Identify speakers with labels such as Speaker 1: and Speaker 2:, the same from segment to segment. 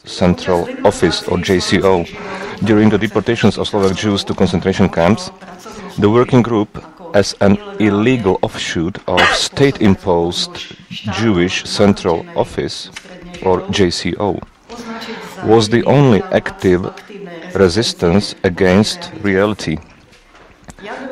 Speaker 1: Central Office, or JCO. During the deportations of Slovak Jews to concentration camps, the working group, as an illegal offshoot of state-imposed Jewish Central Office, or JCO, was the only active resistance against reality.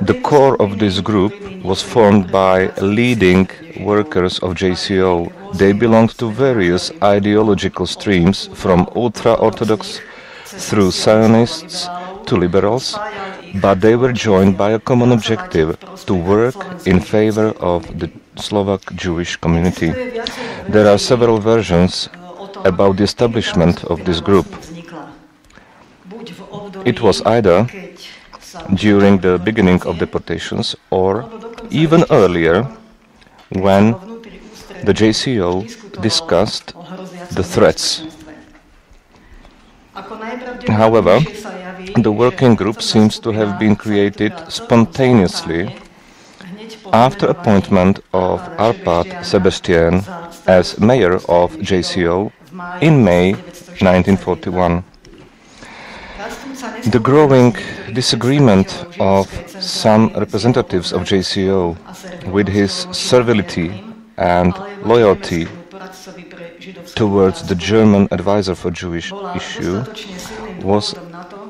Speaker 1: The core of this group was formed by leading workers of JCO. They belonged to various ideological streams, from ultra-Orthodox through Zionists to liberals, but they were joined by a common objective: to work in favor of the Slovak Jewish community. There are several versions about the establishment of this group. It was either during the beginning of deportations or even earlier, when the JCO discussed the threats. However, the working group seems to have been created spontaneously after appointment of Arpad Sebastian as mayor of JCO in May 1941. The growing disagreement of some representatives of JCO with his servility and loyalty towards the German advisor for Jewish issue was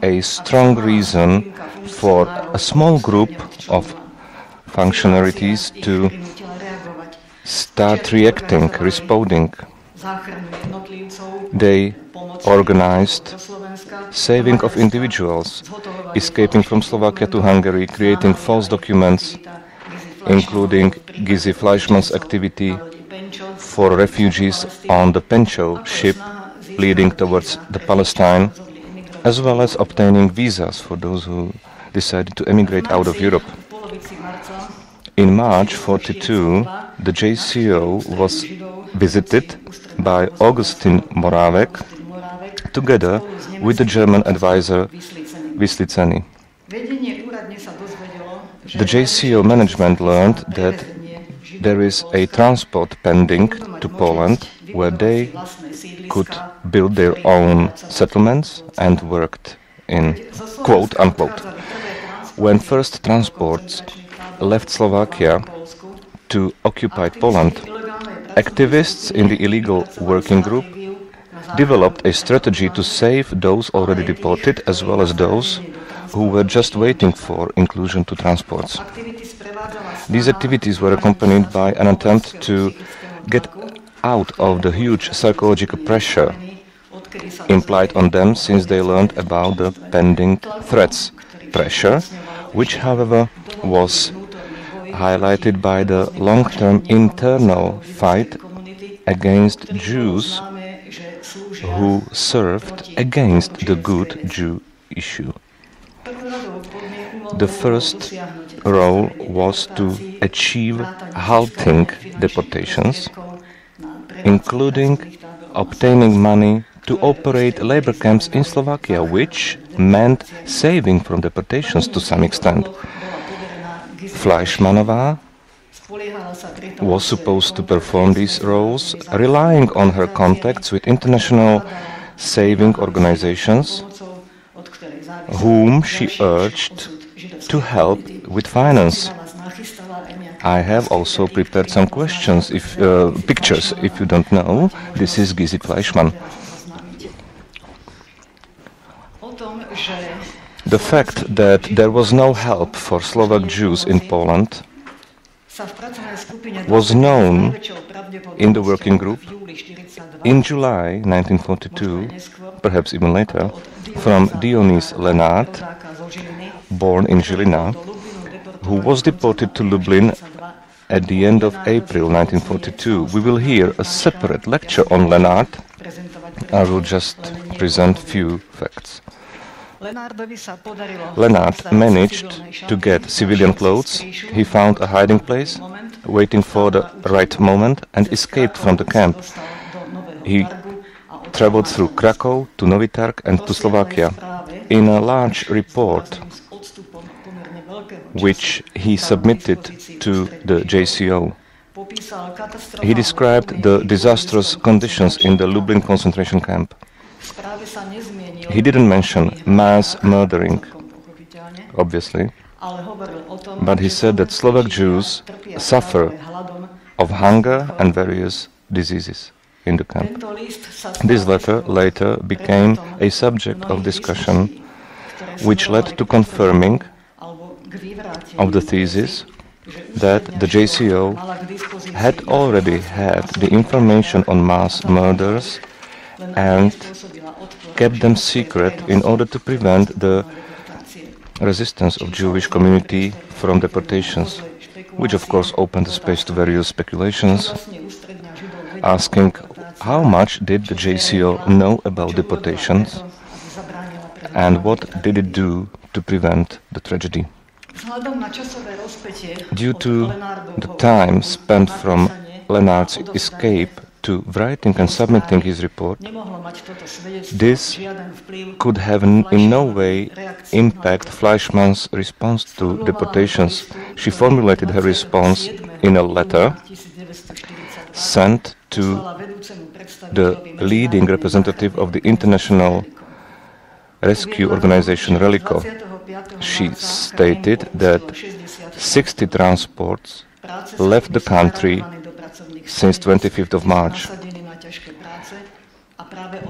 Speaker 1: a strong reason for a small group of functionaries to start reacting, responding. They organized saving of individuals, escaping from Slovakia to Hungary, creating false documents, including Gizi Fleischmann's activity for refugees on the Pencho ship leading towards the Palestine, as well as obtaining visas for those who decided to emigrate out of Europe. In March 1942, the JCO was visited by Augustin Moravec, together with the German advisor Vyslyceni. The JCO management learned that there is a transport pending to Poland where they could build their own settlements and worked in quote unquote. When first transports left Slovakia to occupied Poland, activists in the illegal working group developed a strategy to save those already deported as well as those who were just waiting for inclusion to transports. These activities were accompanied by an attempt to get out of the huge psychological pressure implied on them since they learned about the pending threats. Pressure, which however was highlighted by the long-term internal fight against Jews who served against the good Jew issue. The first role was to achieve halting deportations, including obtaining money to operate labor camps in Slovakia, which meant saving from deportations to some extent. Fleischmannová was supposed to perform these roles, relying on her contacts with international saving organizations, whom she urged to help with finance. I have also prepared some questions, pictures, if you don't know. This is Gizi Fleischmann. The fact that there was no help for Slovak Jews in Poland was known in the working group in July 1942, perhaps even later, from Dionys Lenard, born in Žilina, who was deported to Lublin at the end of April 1942. We will hear a separate lecture on Lenard. I will just present few facts. Lenard managed to get civilian clothes. He found a hiding place, waiting for the right moment, and escaped from the camp. He traveled through Krakow to Novi Targ and to Slovakia. In a large report, which he submitted to the JCO, he described the disastrous conditions in the Lublin concentration camp. He didn't mention mass murdering, obviously, but he said that Slovak Jews suffer of hunger and various diseases in the camp. This letter later became a subject of discussion, which led to confirming of the thesis that the JCO had already had the information on mass murders and kept them secret in order to prevent the resistance of Jewish community from deportations, which of course opened the space to various speculations, asking how much did the JCO know about deportations and what did it do to prevent the tragedy. Due to the time spent from Lenard's escape to writing and submitting his report, this could have in no way impact Fleischmann's response to deportations. She formulated her response in a letter sent to the leading representative of the international rescue organization Relico. She stated that 60 transports left the country since 25th of March.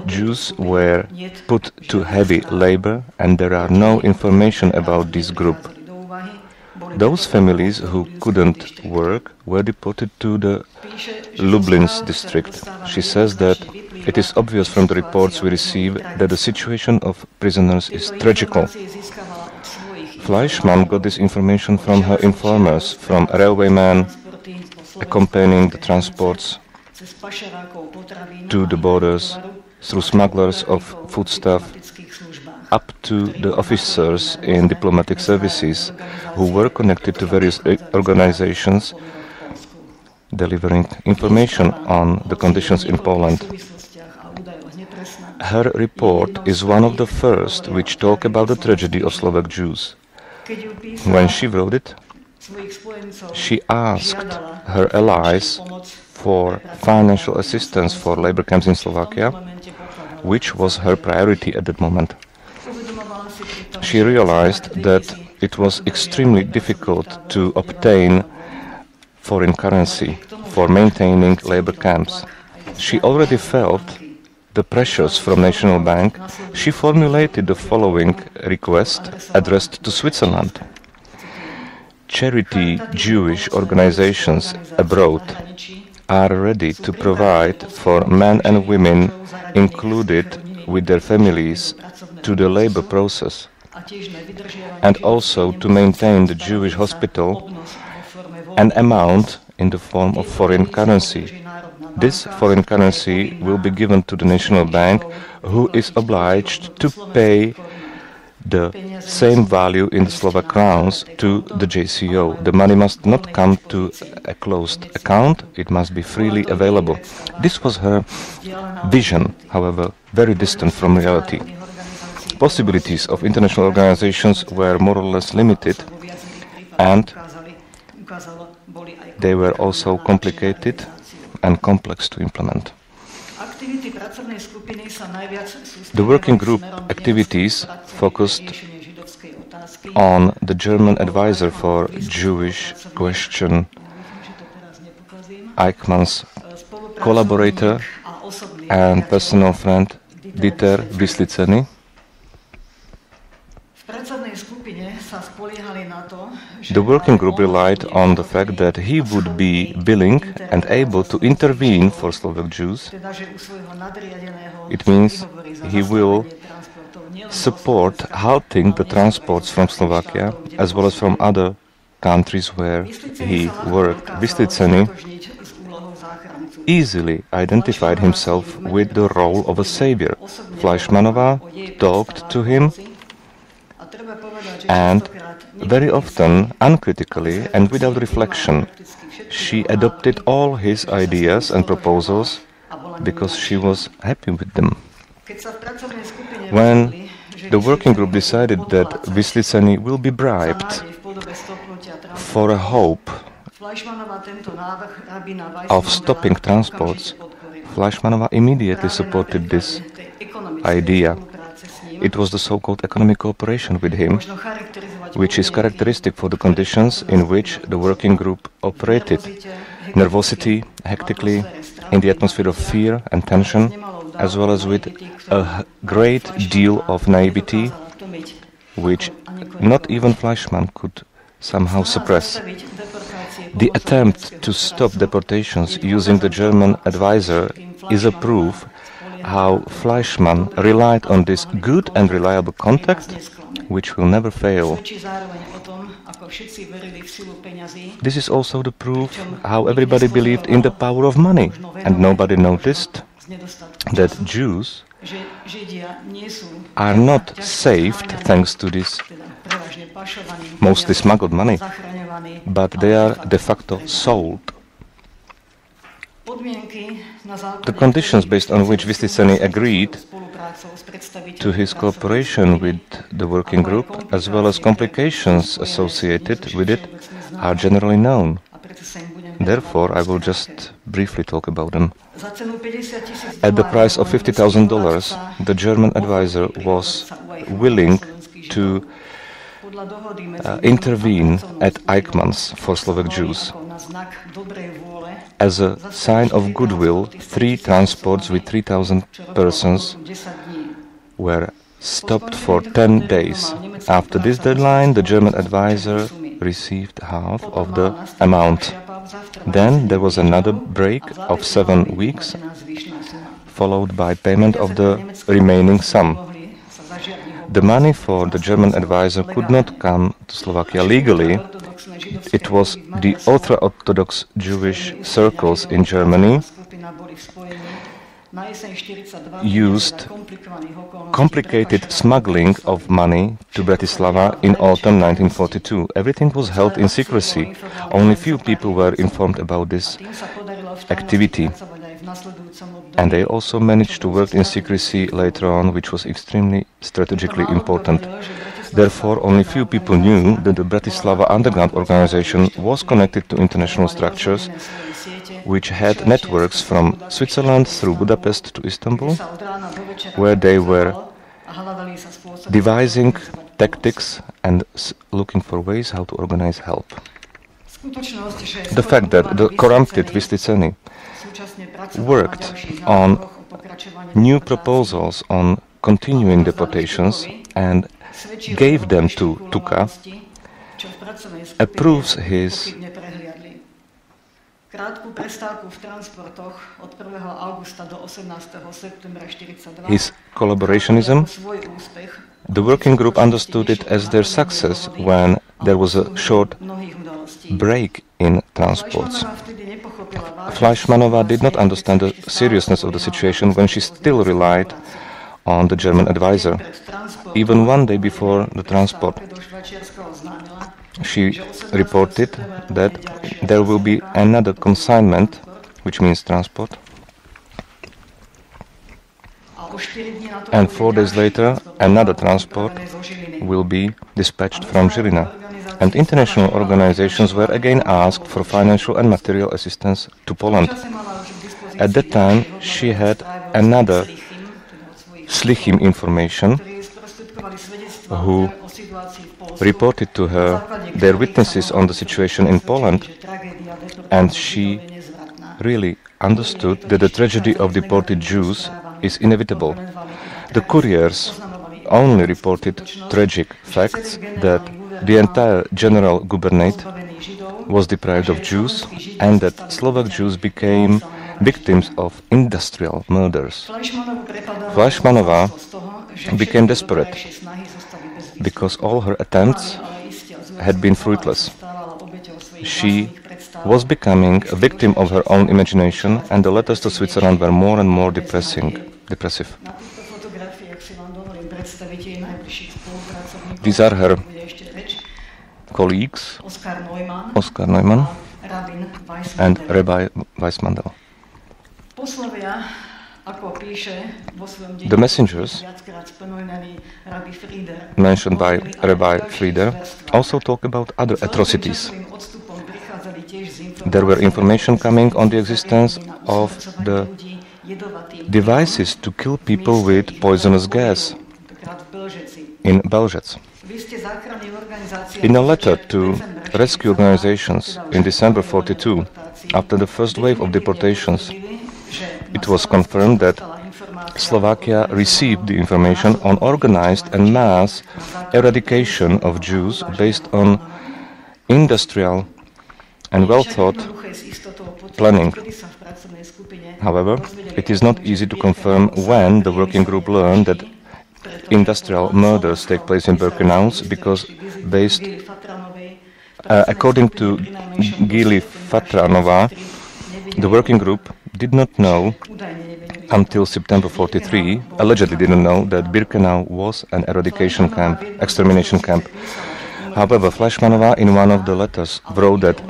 Speaker 1: Jews were put to heavy labor and there are no information about this group. Those families who couldn't work were deported to the Lublins district. She says that it is obvious from the reports we receive that the situation of prisoners is tragical. Fleischmann got this information from her informers, from railwaymen accompanying the transports to the borders, through smugglers of foodstuff, up to the officers in diplomatic services who were connected to various organizations delivering information on the conditions in Poland. Her report is one of the first which talk about the tragedy of Slovak Jews. When she wrote it, she asked her allies for financial assistance for labor camps in Slovakia, which was her priority at that moment. She realized that it was extremely difficult to obtain foreign currency for maintaining labor camps. She already felt the pressures from National Bank. She formulated the following request addressed to Switzerland. Charity Jewish organizations abroad are ready to provide for men and women included with their families to the labor process and also to maintain the Jewish hospital an amount in the form of foreign currency. This foreign currency will be given to the National Bank, who is obliged to pay the same value in the Slovak crowns to the JCO. The money must not come to a closed account, it must be freely available. This was her vision, however, very distant from reality. Possibilities of international organizations were more or less limited, and they were also complicated and complex to implement. The working group activities focused on the German advisor for Jewish question, Eichmann's collaborator and personal friend Dieter Vysliceny. The working group relied on the fact that he would be willing and able to intervene for Slovak Jews. It means he will support halting the transports from Slovakia as well as from other countries where he worked. Vysliceny easily identified himself with the role of a savior. Fleischmanova talked to him and very often, uncritically and without reflection, she adopted all his ideas and proposals because she was happy with them. When the working group decided that Vysliceny will be bribed for a hope of stopping transports, Fleischmanova immediately supported this idea. It was the so-called economic cooperation with him, which is characteristic for the conditions in which the working group operated. Nervosity, hectically, in the atmosphere of fear and tension, as well as with a great deal of naivety, which not even Fleischmann could somehow suppress. The attempt to stop deportations using the German advisor is a proof how Fleischmann relied on this good and reliable contact, which will never fail. This is also the proof how everybody believed in the power of money, and nobody noticed that Jews are not saved thanks to this mostly smuggled money, but they are de facto sold. The conditions based on which Vyslyceni agreed to his cooperation with the working group, as well as complications associated with it, are generally known. Therefore, I will just briefly talk about them. At the price of $50,000, the German advisor was willing to intervene at Eichmann's for Slovak Jews. As a sign of goodwill, 3 transports with 3,000 persons were stopped for 10 days. After this deadline, the German advisor received half of the amount. Then there was another break of 7 weeks, followed by payment of the remaining sum. The money for the German advisor could not come to Slovakia legally. It was the ultra-Orthodox Jewish circles in Germany used complicated smuggling of money to Bratislava in autumn 1942. Everything was held in secrecy. Only few people were informed about this activity. And they also managed to work in secrecy later on, which was extremely strategically important. Therefore, only few people knew that the Bratislava underground organization was connected to international structures, which had networks from Switzerland through Budapest to Istanbul, where they were devising tactics and looking for ways how to organize help. The fact that the corrupted Vyslyceni worked on new proposals on continuing deportations and gave them to Tuka approves his collaborationism. The working group understood it as their success when there was a short break in transports. Fleischmanova did not understand the seriousness of the situation when she still relied on the German advisor. Even one day before the transport, she reported that there will be another consignment, which means transport, and 4 days later another transport will be dispatched from Žilina. And international organizations were again asked for financial and material assistance to Poland. At that time she had another Slichim information who reported to her their witnesses on the situation in Poland, and she really understood that the tragedy of deported Jews is inevitable. The couriers only reported tragic facts that the entire general governorate was deprived of Jews and that Slovak Jews became victims of industrial murders. Fleischmanova became desperate because all her attempts had been fruitless. She was becoming a victim of her own imagination, and the letters to Switzerland were more and more depressive. These are her colleagues, Oskar Neumann and Rabbi Weissmandel. The messengers mentioned by Rabbi Frieder also talk about other atrocities. There were information coming on the existence of the devices to kill people with poisonous gas. in Belzec. In a letter to rescue organizations in December 1942, after the first wave of deportations, it was confirmed that Slovakia received the information on organized and mass eradication of Jews based on industrial and well-thought planning. However, it is not easy to confirm when the working group learned that industrial murders take place in Birkenau, because according to Gili Fatranova, the working group did not know until September 1943, allegedly didn't know that Birkenau was an eradication camp, extermination camp. However, Fleischmanova in one of the letters wrote that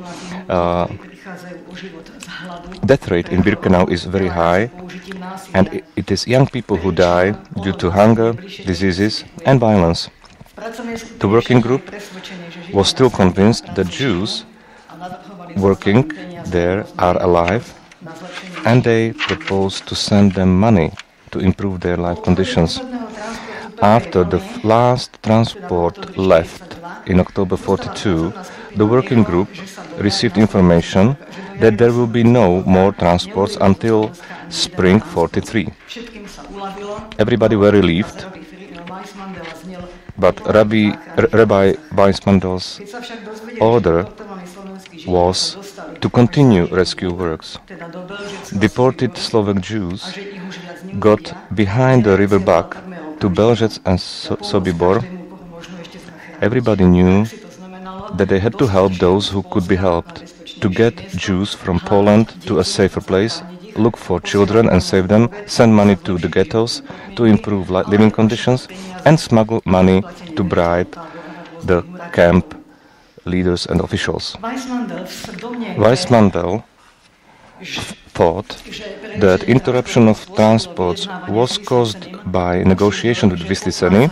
Speaker 1: death rate in Birkenau is very high, and it is young people who die due to hunger, diseases and violence. The working group was still convinced that Jews working there are alive, and they proposed to send them money to improve their life conditions. After the last transport left in October 1942, the working group received information that there will be no more transports until spring 1943. Everybody were relieved, but Rabbi Weissmandel's order was to continue rescue works. Deported Slovak Jews got behind the river back to Belzec and Sobibor. Everybody knew that they had to help those who could be helped, to get Jews from Poland to a safer place, look for children and save them, send money to the ghettos to improve living conditions, and smuggle money to bribe the camp leaders and officials. Weissmandel thought that interruption of transports was caused by negotiation with Vyslyceny.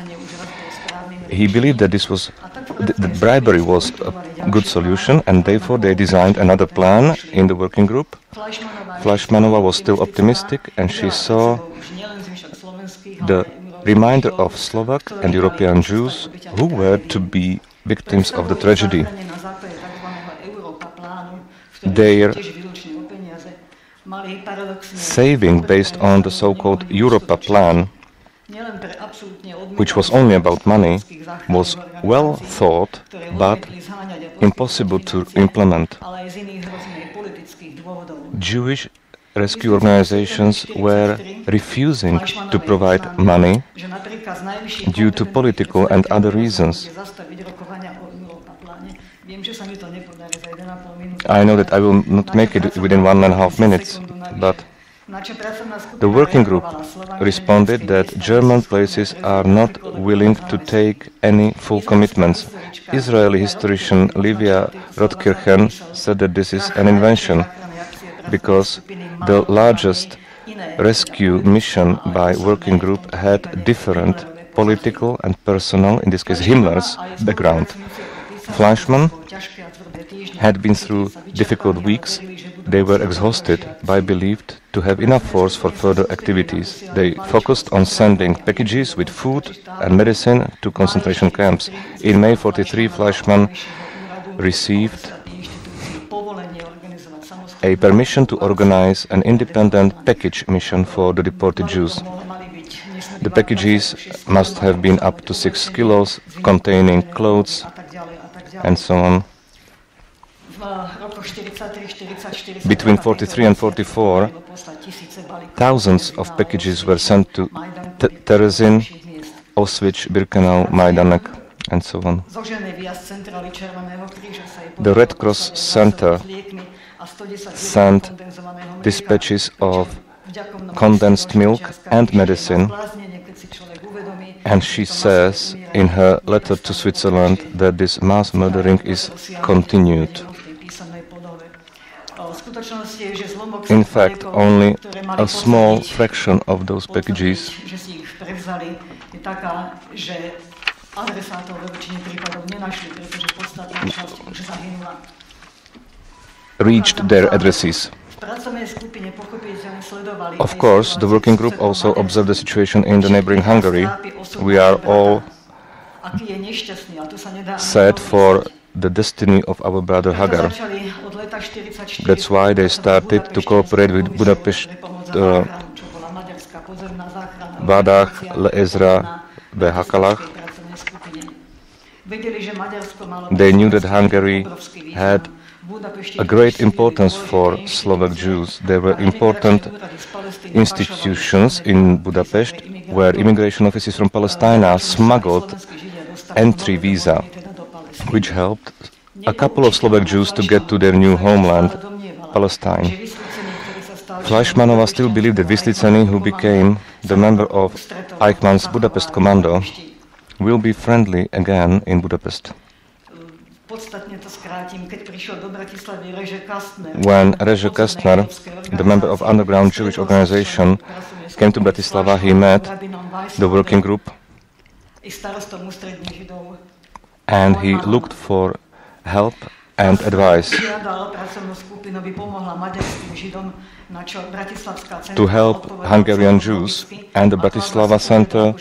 Speaker 1: He believed that that bribery was a good solution, and therefore they designed another plan in the working group. Fleischmanova was still optimistic, and she saw the reminder of Slovak and European Jews who were to be victims of the tragedy. Their saving based on the so-called Europa plan, which was only about money, was well thought but impossible to implement. Jewish rescue organizations were refusing to provide money due to political and other reasons. I know that I will not make it within 1.5 minutes, but the working group responded that German places are not willing to take any full commitments. Israeli historian Livia Rotkirchen said that this is an invention, because the largest rescue mission by working group had different political and personal, in this case Himmler's, background. Fleischmann had been through difficult weeks. They were exhausted, but believed to have enough force for further activities. They focused on sending packages with food and medicine to concentration camps. In May 1943, Fleischmann received a permission to organize an independent package mission for the deported Jews. The packages must have been up to 6 kilos, containing clothes and so on. Between 1943 and 1944, thousands of packages were sent to Terezin, Auschwitz, Birkenau, Majdanek, and so on. The Red Cross Center sent dispatches of condensed milk and medicine, and she says in her letter to Switzerland that this mass murdering is continued. In fact, only a small fraction of those packages reached their addresses. Of course, the working group also observed the situation in the neighboring Hungary. We are all sad for the destiny of our brother Hagar. That's why they started to cooperate with Budapest Vádách, Leezra, ve Hakalách. They knew that Hungary had a great importance for Slovak Jews. There were important institutions in Budapest where immigration officers from Palestine smuggled entry visa, which helped a couple of Slovak Jews to get to their new homeland, Palestine. Fleischmanova still believed that Vysliceny, who became the member of Eichmann's Budapest Commando, will be friendly again in Budapest. When Rezső Kastner, the member of underground Jewish organization, came to Bratislava, he met the working group and he looked for help and advice to help Hungarian Jews, and the Bratislava Center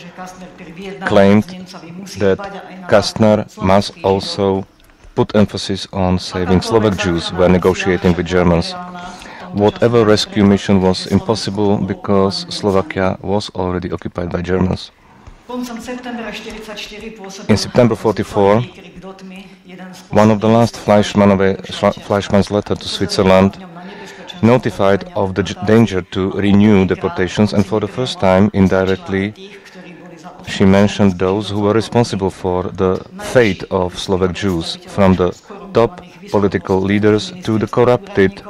Speaker 1: claimed that Kastner must also put emphasis on saving Slovak Jews when negotiating with Germans. Whatever rescue mission was impossible because Slovakia was already occupied by Germans. In September 1944, one of the last Fleischmann's letter to Switzerland notified of the danger to renew deportations, and for the first time, indirectly, she mentioned those who were responsible for the fate of Slovak Jews, from the top political leaders to the corrupted,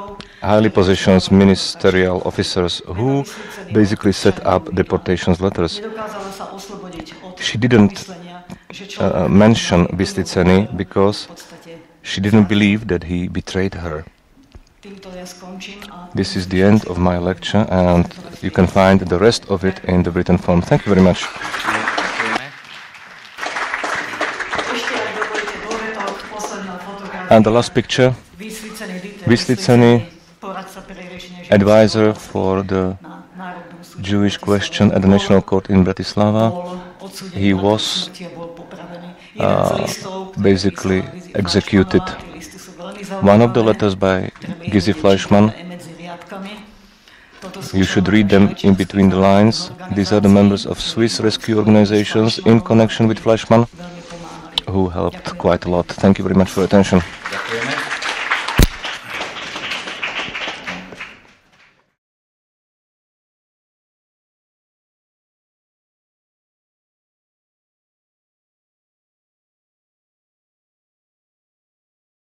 Speaker 1: highly positioned ministerial officers who basically set up deportations letters. She didn't mention Vysliceny because she didn't believe that he betrayed her. This is the end of my lecture, and you can find the rest of it in the written form. Thank you very much. And the last picture, Vysliceny, advisor for the Jewish question at the National Court in Bratislava. He was basically executed. One of the letters by Gizi Fleischmann, you should read them in between the lines. These are the members of Swiss rescue organizations in connection with Fleischmann, who helped quite a lot. Thank you very much for your attention.